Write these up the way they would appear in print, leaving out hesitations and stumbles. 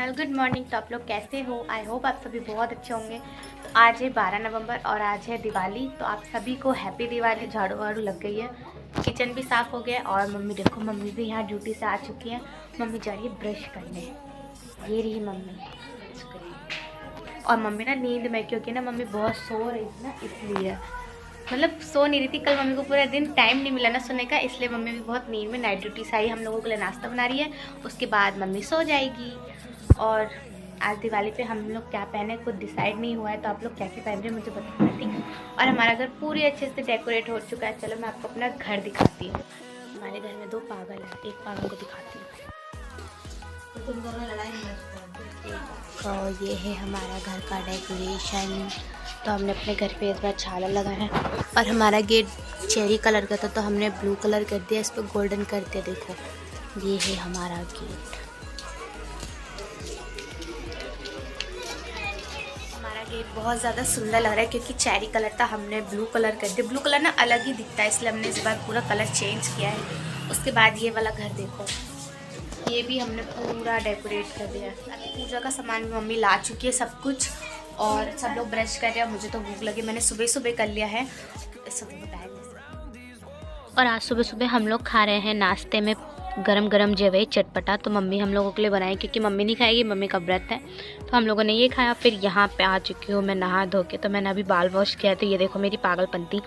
Channel. Good morning. तो आप लोग कैसे हो? आई होप आप सभी बहुत अच्छे होंगे। तो आज है 12 नवंबर और आज है दिवाली। तो आप सभी को हैप्पी दिवाली। झाड़ू वाड़ू लग गई है, किचन भी साफ़ हो गया और मम्मी देखो, मम्मी भी यहाँ ड्यूटी से आ चुकी है। मम्मी जा रही है ब्रश करने। ये रही मम्मी। और मम्मी ना नींद में, क्योंकि ना मम्मी बहुत सो रही थी ना, इसलिए मतलब सो नहीं रही थी। कल मम्मी को पूरा दिन टाइम नहीं मिला ना सोने का, इसलिए मम्मी भी बहुत नींद में नाइट ड्यूटी से आई। हम लोगों के लिए नाश्ता बना रही है, उसके बाद मम्मी सो जाएगी। और आज दिवाली पे हम लोग क्या पहने कुछ डिसाइड नहीं हुआ है, तो आप लोग क्या क्या पहन रहे हैं मुझे बताना, ठीक है। और हमारा घर पूरी अच्छे से डेकोरेट हो चुका है। चलो मैं आपको अपना घर दिखाती हूँ। हमारे घर में 2 पागल है, एक पागल को दिखाती हूँ। तो तुम दोनों लड़ाई तो ये है हमारा घर का डेकोरेशन। तो हमने अपने घर पे इस बार झालर लगाया है। और हमारा गेट चेरी कलर का था, तो हमने ब्लू कलर कर दिया, इस पर गोल्डन कर दिया। देखो ये है हमारा गेट। हमारा गेट बहुत ज़्यादा सुंदर लग रहा है, क्योंकि चेरी कलर था, हमने ब्लू कलर कर दिया। ब्लू कलर ना अलग ही दिखता है, इसलिए हमने इस बार पूरा कलर चेंज किया है। उसके बाद ये वाला घर देखो, ये भी हमने पूरा डेकोरेट कर दिया। पूजा का सामान भी मम्मी ला चुकी है सब कुछ। और सब लोग ब्रश कर रहे हैं। मुझे तो भूख लगी, मैंने सुबह सुबह कर लिया है। और आज सुबह सुबह हम लोग खा रहे हैं नाश्ते में गरम गरम जेवई चटपटा। तो मम्मी हम लोगों के लिए बनाई, क्योंकि मम्मी नहीं खाएगी, मम्मी का व्रत है। तो हम लोगों ने ये खाया। फिर यहाँ पे आ चुकी हूँ मैं नहा धो के। तो मैंने अभी बाल वॉश किया। तो ये देखो मेरी पागलपंती,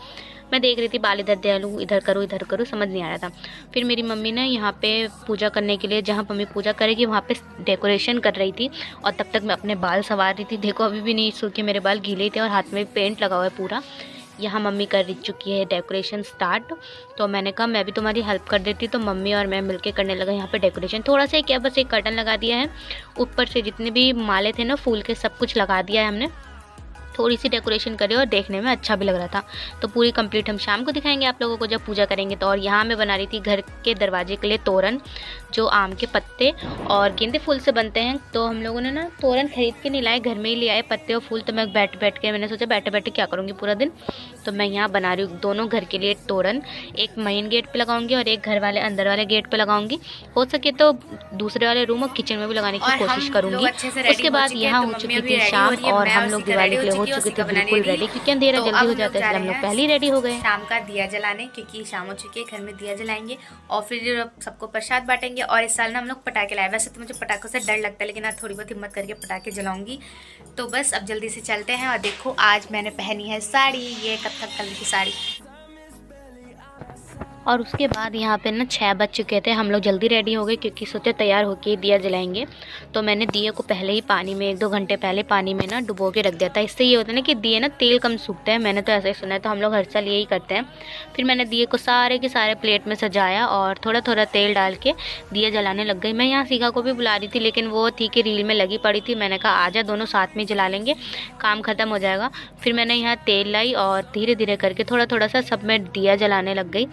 मैं देख रही थी बाल इधर दे लूँ, इधर करूँ, समझ नहीं आ रहा था। फिर मेरी मम्मी ने यहाँ पे पूजा करने के लिए, जहाँ मम्मी पूजा करेगी वहाँ पे डेकोरेशन कर रही थी। और तब तक मैं अपने बाल संवार रही थी। देखो अभी भी नहीं सूखे मेरे बाल, गीले थे और हाथ में पेंट लगा हुआ है पूरा। यहाँ मम्मी कर चुकी है डेकोरेशन स्टार्ट। तो मैंने कहा मैं भी तुम्हारी हेल्प कर देती। तो मम्मी और मैं मिलके करने लगा यहाँ पे डेकोरेशन। थोड़ा सा क्या, बस एक कर्टन लगा दिया है, ऊपर से जितने भी माले थे ना फूल के, सब कुछ लगा दिया है हमने। थोड़ी सी डेकोरेशन करी और देखने में अच्छा भी लग रहा था। तो पूरी कंप्लीट हम शाम को दिखाएंगे आप लोगों को जब पूजा करेंगे। तो और यहाँ मैं बना रही थी घर के दरवाजे के लिए तोरण, जो आम के पत्ते और गेंदे फूल से बनते हैं। तो हम लोगों ने ना तोरण खरीद के नहीं लाए, घर में ही ले आए पत्ते और फूल। तो मैं बैठ के मैंने सोचा बैठे बैठे क्या करूँगी पूरा दिन। तो मैं यहाँ बना रही हूँ दोनों घर के लिए तोरण। एक मेन गेट पर लगाऊंगी और एक घर वाले अंदर वाले गेट पर लगाऊंगी। हो सके तो दूसरे वाले रूम और किचन में भी लगाने की कोशिश करूँगी। उसके बाद यहाँ हो चुकी थी शाम और हम लोग दिवाली के लिए हो चुके थे बिल्कुल रेडी, क्योंकि अंधेरा जल्दी हो जाता है, इसलिए हम लोग पहले ही रेडी हो गए। शाम का दिया जलाने, क्योंकि शाम हो चुकी है, घर में दिया जलाएंगे और फिर सबको प्रसाद बांटेंगे। और इस साल ना हम लोग पटाखे लाए। वैसे तो मुझे पटाखों से डर लगता है, लेकिन आज थोड़ी बहुत हिम्मत करके पटाखे जलाऊंगी। तो बस अब जल्दी से चलते हैं। और देखो आज मैंने पहनी है साड़ी, ये कत्थक कलर की साड़ी। और उसके बाद यहाँ पे ना 6 बज चुके थे, हम लोग जल्दी रेडी हो गए, क्योंकि सोचे तैयार होके दिया जलाएंगे। तो मैंने दिए को पहले ही पानी में 1-2 घंटे पहले पानी में ना डुबो के रख दिया था। इससे ये होता है ना कि दिए ना तेल कम सूखते हैं, मैंने तो ऐसा ही सुना है। तो हम लोग हर साल यही करते हैं। फिर मैंने दिए को सारे के सारे प्लेट में सजाया और थोड़ा थोड़ा तेल डाल के दिया जलाने लग गई। मैं यहाँ सीखा को भी बुला रही थी, लेकिन वो थी कि रील में लगी पड़ी थी। मैंने कहा आजा, दोनों साथ में जला लेंगे, काम ख़त्म हो जाएगा। फिर मैंने यहाँ तेल लाई और धीरे धीरे करके थोड़ा थोड़ा सा सब में दिया जलाने लग गई,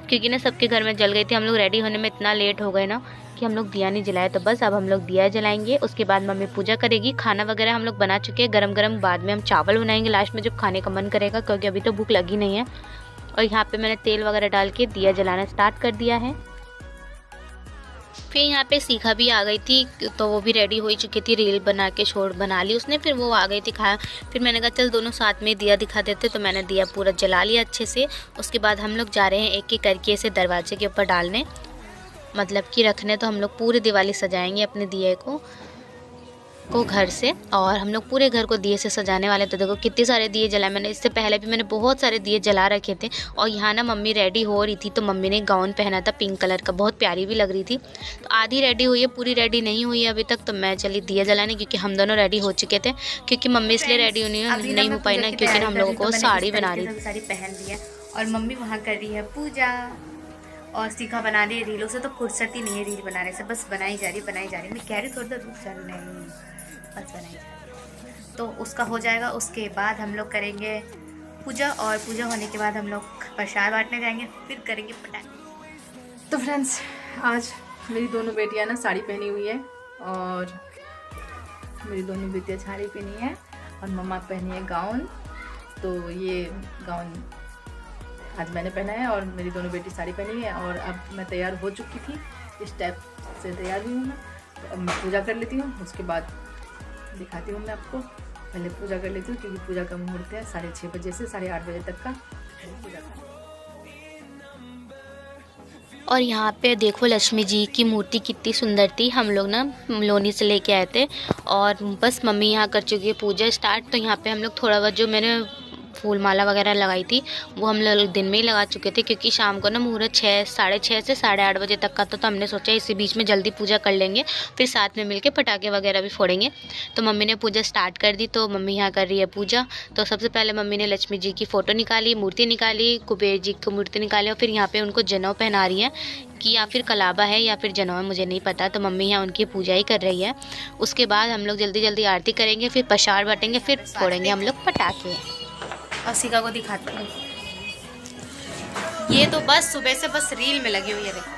क्योंकि ना सबके घर में जल गई थी। हम लोग रेडी होने में इतना लेट हो गए ना कि हम लोग दिया नहीं जलाए। तो बस अब हम लोग दिया जलाएंगे। उसके बाद मम्मी पूजा करेगी। खाना वगैरह हम लोग बना चुके हैं गरम गरम। बाद में हम चावल बनाएंगे लास्ट में जब खाने का मन करेगा, क्योंकि अभी तो भूख लगी नहीं है। और यहाँ पे मैंने तेल वगैरह डाल के दिया जलाना स्टार्ट कर दिया है। फिर यहाँ पे सीखा भी आ गई थी, तो वो भी रेडी हो ही चुकी थी, रील बना के शॉर्ट बना ली उसने। फिर वो आ गई थी खाया। फिर मैंने कहा चल दोनों साथ में दिया दिखा देते। तो मैंने दिया पूरा जला लिया अच्छे से। उसके बाद हम लोग जा रहे हैं एक एक करके इसे दरवाजे के ऊपर डालने, मतलब कि रखने। तो हम लोग पूरी दिवाली सजाएंगे अपने दिए को घर से। और हम लोग पूरे घर को दिए से सजाने वाले। तो देखो कितने सारे दिए जलाए मैंने। इससे पहले भी मैंने बहुत सारे दिए जला रखे थे। और यहाँ ना मम्मी रेडी हो रही थी, तो मम्मी ने गाउन पहना था पिंक कलर का, बहुत प्यारी भी लग रही थी। तो आधी रेडी हुई है, पूरी रेडी नहीं हुई है अभी तक। तो मैं चली दिया जलाने, क्योंकि हम दोनों रेडी हो चुके थे। क्योंकि मम्मी इसलिए रेडी नहीं हो पाई ना, क्योंकि हम लोगों को साड़ी बना रही थी। साड़ी पहन ली है और मम्मी वहाँ कर रही है पूजा। और सीखा बना रही है रीलों से, तो फुर्सत ही नहीं है रील बनाने से, बस बनाई जा रही। मैं कह रही थोड़ा सा रुक चल नहीं, बस बनाई जा रही। तो उसका हो जाएगा। उसके बाद हम लोग करेंगे पूजा, और पूजा होने के बाद हम लोग प्रसाद बांटने जाएंगे, फिर करेंगे पटाखे। तो फ्रेंड्स आज मेरी दोनों बेटियां ना साड़ी पहनी हुई है, और मेरी दोनों बेटियां साड़ी पहनी है और मम्मा पहनी है गाउन। तो ये गाउन आज मैंने पहना है और मेरी दोनों बेटी साड़ी पहनी है। और अब मैं तैयार हो चुकी थी, इस टाइप से तैयार हुई हूँ मैं। तो अब मैं पूजा कर लेती हूँ, उसके बाद दिखाती हूँ मैं आपको। पहले पूजा कर लेती हूँ क्योंकि पूजा का मुहूर्त है 6:30 बजे से 8:30 बजे तक का पूजा का। और यहाँ पे देखो लक्ष्मी जी की मूर्ति कितनी सुंदर थी। हम लोग ना लोनी से लेके आए थे और बस मम्मी यहाँ कर चुकी है पूजा स्टार्ट। तो यहाँ पे हम लोग थोड़ा बहुत जो मैंने फूल माला वगैरह लगाई थी वो हम लोग दिन में ही लगा चुके थे, क्योंकि शाम को ना मुहूर्त 6:30 से 8:30 बजे तक का था। तो हमने सोचा इसी बीच में जल्दी पूजा कर लेंगे, फिर साथ में मिलके पटाखे वगैरह भी फोड़ेंगे। तो मम्मी ने पूजा स्टार्ट कर दी। तो मम्मी यहाँ कर रही है पूजा। तो सबसे पहले मम्मी ने लक्ष्मी जी की फ़ोटो निकाली, मूर्ति निकाली, कुबेर जी की मूर्ति निकाली और फिर यहाँ पर उनको जनेऊ पहना रही है कि या फिर कलाबा है या फिर जनेऊ है, मुझे नहीं पता। तो मम्मी यहाँ उनकी पूजा ही कर रही है। उसके बाद हम लोग जल्दी जल्दी आरती करेंगे, फिर प्रसाद बांटेंगे, फिर फोड़ेंगे हम लोग पटाखे। और सिका को दिखाती हूँ, ये तो बस सुबह से बस रील में लगी हुई है। देखो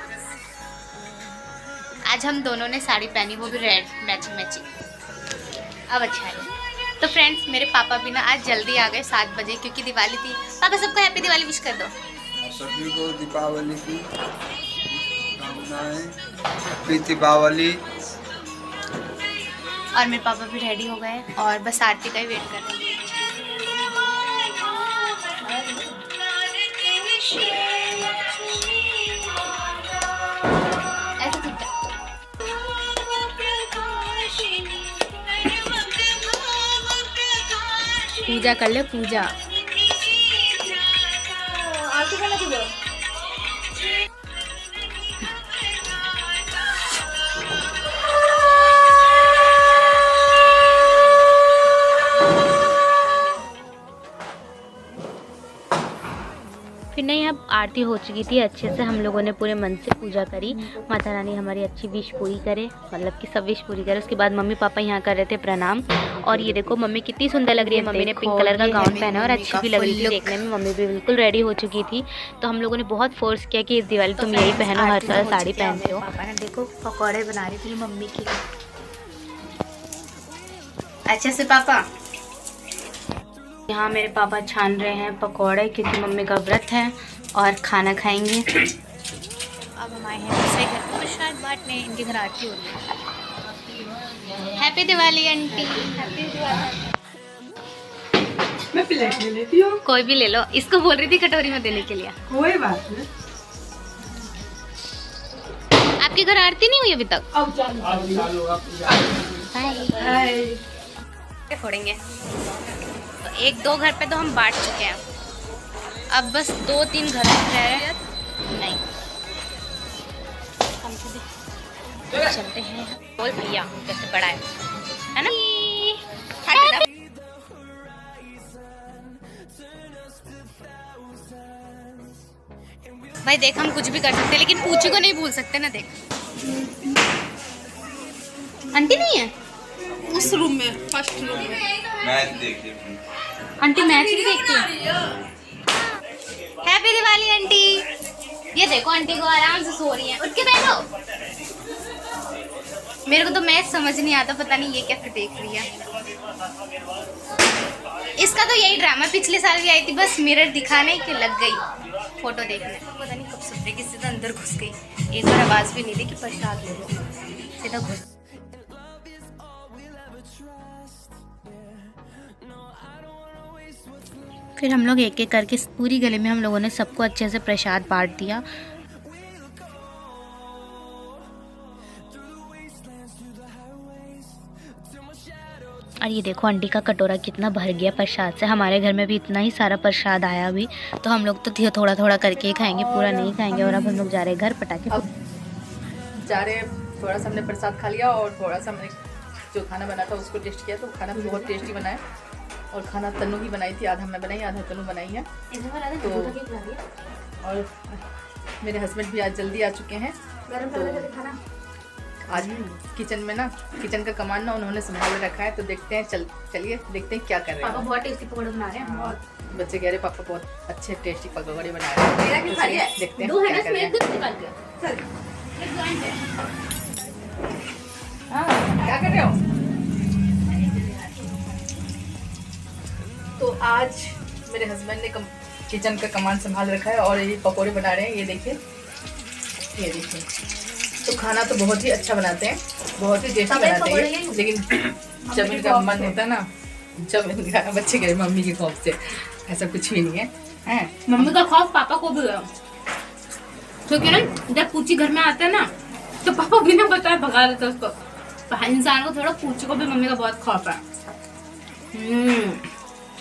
आज हम दोनों ने साड़ी पहनी, वो भी रेड मैचिंग। अब अच्छा है। तो फ्रेंड्स मेरे पापा भी ना आज जल्दी आ गए 7 बजे, क्योंकि दिवाली थी। पापा सबको हैप्पी दिवाली विश कर दो। सभी को दीपावली की कामनाएं, हैप्पी दीपावली। और मेरे पापा भी रेडी हो गए और बस आरती का ही वेट कर रहे हैं। पूजा कर ले पूजा। फिर नहीं, अब आरती हो चुकी थी अच्छे से। हम लोगों ने पूरे मन से पूजा करी। माता रानी हमारी अच्छी विश पूरी करे, मतलब कि सब विश पूरी करे। उसके बाद मम्मी पापा यहाँ कर रहे थे प्रणाम। और ये देखो मम्मी कितनी सुंदर लग रही है। मम्मी ने पिंक कलर का गाउन पहना और अच्छी भी लग रही थी देखने में। मम्मी भी बिल्कुल रेडी हो चुकी थी। तो हम लोगों ने बहुत फोर्स किया कि इस दिवाली तुम यही पहनो, हर साल साड़ी पहनते हो। पापा ने देखो पकौड़े बना रही थी मम्मी के लिए अच्छे से। पापा यहाँ मेरे पापा छान रहे हैं पकौड़े, क्योंकि मम्मी का व्रत है और खाना खाएंगे। अब हम आए हैं दूसरे घर पर प्रसाद बांटने। इनके घर आरती हो रही है। Happy Diwali aunty. Happy Diwali. मैं प्लेट ले लेती हूँ, कोई भी ले लो। इसको बोल रही थी कटोरी में देने के लिए। कोई बात नहीं। आपके घर आरती नहीं हुई अभी तक? बाय। फोड़ेंगे तो 1-2 घर पे तो हम बांट चुके हैं। अब बस 2-3 घर रह रहे। नहीं हम चलते हैं। बोल भैया कैसे बड़ा है ना? भाई देख हम कुछ भी कर सकते हैं, लेकिन पूछू को नहीं भूल सकते ना। देख आंटी नहीं है उस रूम में, फर्स्ट रूम में मैच देखिए। आंटी मैच भी देखती है। Happy Diwali aunty. ये देखो आंटी को आराम से सो रही है। उठ के बैठो। मेरे को तो मैच समझ नहीं आता, पता नहीं ये कैसे देख रही है। इसका तो यही ड्रामा पिछले साल भी आई थी, बस मिरर दिखाने के लग गई फोटो देखने। पता नहीं कब सुनते कि सीधा अंदर घुस गई। एक बार आवाज भी नहीं दी कि प्रसाद ले लो, सीधा घुस। फिर हम लोग एक एक करके पूरी गली में हम लोगों ने सबको अच्छे से प्रसाद बांट दिया। और ये देखो आंटी का कटोरा कितना भर गया प्रसाद से। हमारे घर में भी इतना ही सारा प्रसाद आया अभी, तो हम लोग तो थोड़ा थोड़ा करके ही खाएंगे, पूरा नहीं खाएंगे। और अब हम लोग जा रहे हैं घर पटाखे जा रहे। थोड़ा सा हमने प्रसाद खा लिया और थोड़ा सा हमने जो खाना बना था उसको टेस्ट किया। तो खाना भी बहुत टेस्टी बना है। और खाना तन्नू की बनाई थी, आधा मैं बनाई आधा तन्नू बनाई है। तो और मेरे हस्बैंड भी आज जल्दी आ चुके हैं। तो आज किचन में ना, किचन का कमान ना उन्होंने संभाल रखा है। तो देखते हैं, चलिए देखते हैं क्या कर रहे हैं। पापा बहुत टेस्टी पकौड़े बना रहे हैं। बच्चे कह रहे पापा बहुत अच्छे टेस्टी पकौड़े बना रहे हैं। देखते हैं क्या कर रहे हैं। हाँ क्या कर रहे हो? तो आज मेरे हस्बैंड ने किचन का कमान संभाल रखा है और ये पकौड़े बना रहे हैं। ये देखिए, ये देखिए तो खाना तो बहुत ही अच्छा बनाते हैं, बहुत ही टेस्टी बनाते हैं, लेकिन जब इनका मन होता है ना, जब इनका बच्चे गए मम्मी के खौफ से, ऐसा कुछ भी नहीं है। मम्मी का खौफ पापा को भी है, क्योंकि ना जब पूछी घर में आता है ना तो पापा बिना बताए भगा देते उसको। इंसान को थोड़ा पूछी को भी मम्मी का बहुत खौफ है।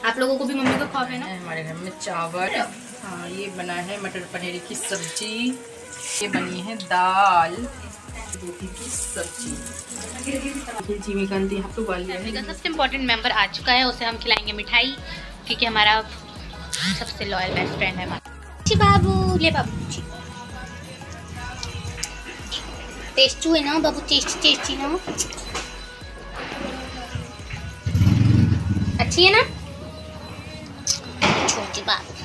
आप लोगों को भी मम्मी का खौफ है ना? हमारे घर में चावल, हाँ ये बना है मटर पनीर की सब्जी, ये बनी है दाल, रोटी की सब्जी, जिमीकांत यहाँ पे उबाल लिया है। सबसे इम्पोर्टेंट मेंबर आ चुका है, उसे हम खिलाएंगे मिठाई, क्योंकि हमारा सबसे लॉयल बेस्ट फ्रेंड है हमारा बाबू। ले बाबू टेस्टी है ना बाबू, टेस्टी ना, अच्छी है ना छोटी बाबू।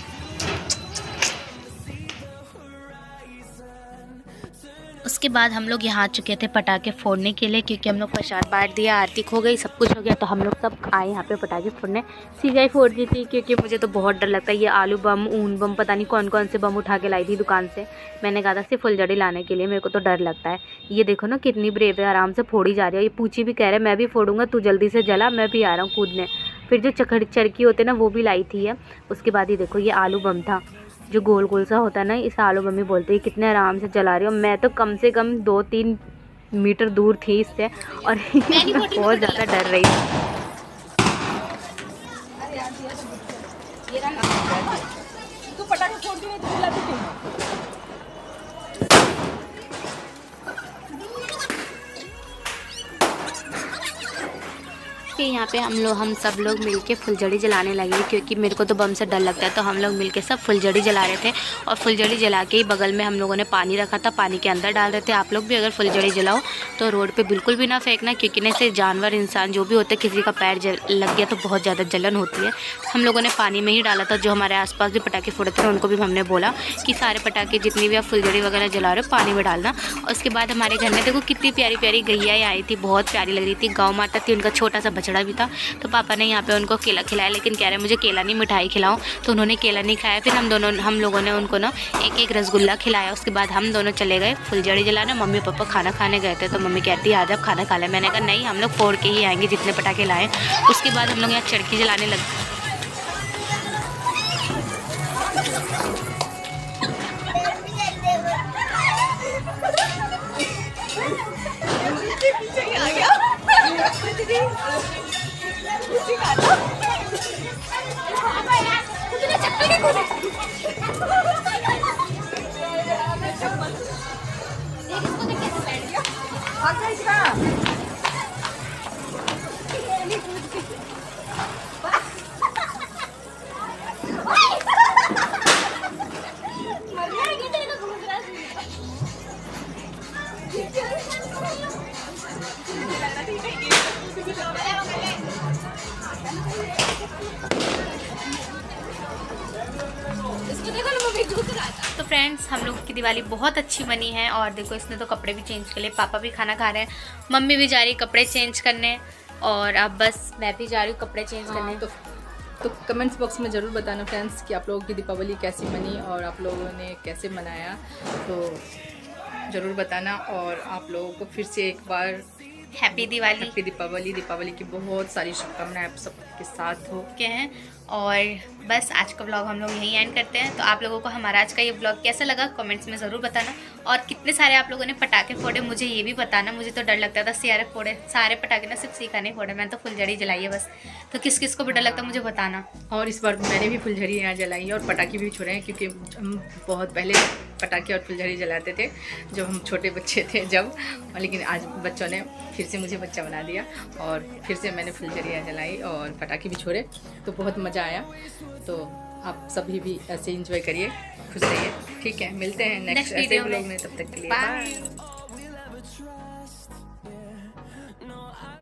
उसके बाद हम लोग यहाँ आ चुके थे पटाखे फोड़ने के लिए, क्योंकि हम लोग प्रसाद बांट दिया, आरती हो गई, सब कुछ हो गया, तो हम लोग सब आए यहाँ पे पटाखे फोड़ने। सीजाई फोड़ दी थी, क्योंकि मुझे तो बहुत डर लगता है, ये आलू बम, ऊन बम, पता नहीं कौन कौन से बम उठा के लाई थी दुकान से। मैंने कहा था सिर्फ फुलझड़ी लाने के लिए, मेरे को तो डर लगता है। ये देखो ना कितनी ब्रेव है, आराम से फोड़ी जा रही है। ये पूछी भी कह रहे मैं भी फोड़ूंगा, तू जल्दी से जला, मैं भी आ रहा हूँ कूदने। फिर जो चरखी होते ना वो भी लाई थी है। उसके बाद ये देखो ये आलू बम था, जो गोल गोल सा होता है ना, इस आलू बम ही बोलते हैं। कितने आराम से जला रही हूँ मैं, तो कम से कम 2-3 मीटर दूर थी इससे, और बहुत ज़्यादा डर रही थी। फिर यहाँ पे हम सब लोग मिलके फुलझड़ी जलाने लगे, क्योंकि मेरे को तो बम से डर लगता है, तो हम लोग मिलके सब फुलझड़ी जला रहे थे। और फुलझड़ी जला के ही बगल में हम लोगों ने पानी रखा था, पानी के अंदर डाल रहे थे। आप लोग भी अगर फुलझड़ी जलाओ तो रोड पे बिल्कुल भी ना फेंकना, क्योंकि ना से जानवर, इंसान जो भी होते हैं, किसी का पैर लग गया तो बहुत ज़्यादा जलन होती है। हम लोगों ने पानी में ही डाला था। जो हमारे आसपास भी पटाखे फोड़े थे उनको भी हमने बोला कि सारे पटाखे जितनी भी आप फुलझड़ी वगैरह जला रहे हो पानी में डालना। और उसके बाद हमारे घर में देखो कितनी प्यारी प्यारी गैयाएँ आई थी, बहुत प्यारी लग रही थी। गौ माता थी, उनका छोटा सा बछड़ा भी था। तो पापा ने यहाँ पे उनको केला खिलाया, लेकिन कह रहे मुझे केला नहीं मिठाई खिलाओ, तो उन्होंने केला नहीं खाया। फिर हम लोगों ने उनको ना एक रसगुल्ला खिलाया। उसके बाद हम दोनों चले गए फुलझड़ी जलाने। मम्मी पापा खाना खाने गए थे, तो मम्मी कहती है आज आप खाना खा लें। मैंने कहा नहीं, हम लोग फोड़ के ही आएंगे जितने पटाखे लाए। उसके बाद हम लोग यहाँ चरखी जलाने लगे। तो फ्रेंड्स हम लोग की दिवाली बहुत अच्छी बनी है। और देखो इसने तो कपड़े भी चेंज कर लिए, पापा भी खाना खा रहे हैं, मम्मी भी जा रही है कपड़े चेंज करने, और अब बस मैं भी जा रही हूँ कपड़े चेंज करने। तो कमेंट्स बॉक्स में ज़रूर बताना फ्रेंड्स कि आप लोगों की दीपावली कैसी बनी और आप लोगों ने कैसे मनाया, तो ज़रूर बताना। और आप लोगों को फिर से एक बार हैप्पी दिवाली, हैप्पी दीपावली की बहुत सारी शुभकामनाएं आप सबके साथ हो के हैं। और बस आज का व्लॉग हम लोग यहीं एंड करते हैं। तो आप लोगों को हमारा आज का ये व्लॉग कैसा लगा कमेंट्स में ज़रूर बताना। और कितने सारे आप लोगों ने पटाखे फोड़े मुझे ये भी बताना। मुझे तो डर लगता था सियारे फोड़े, सारे पटाखे ना सिर्फ सीखा नहीं फोड़े, मैंने तो फुलझड़ी जलाई है बस। तो किस किस को भी डर लगता मुझे बताना। और इस बार मैंने भी फुलझड़ी यहाँ जलाई है और पटाखे भी छोड़े हैं, क्योंकि हम बहुत पहले पटाखे और फुलझड़ी जलाते थे जब हम छोटे बच्चे थे जब, लेकिन आज बच्चों ने फिर से मुझे बच्चा बना दिया और फिर से मैंने फुलझड़ियाँ जलाई और पटाखे भी छोड़े, तो बहुत मज़ा आया। तो आप सभी भी ऐसे एंजॉय करिए, खुश रहिए। ठीक है, मिलते हैं नेक्स्ट ऐसे व्लॉग में, तब तक के लिए बाय।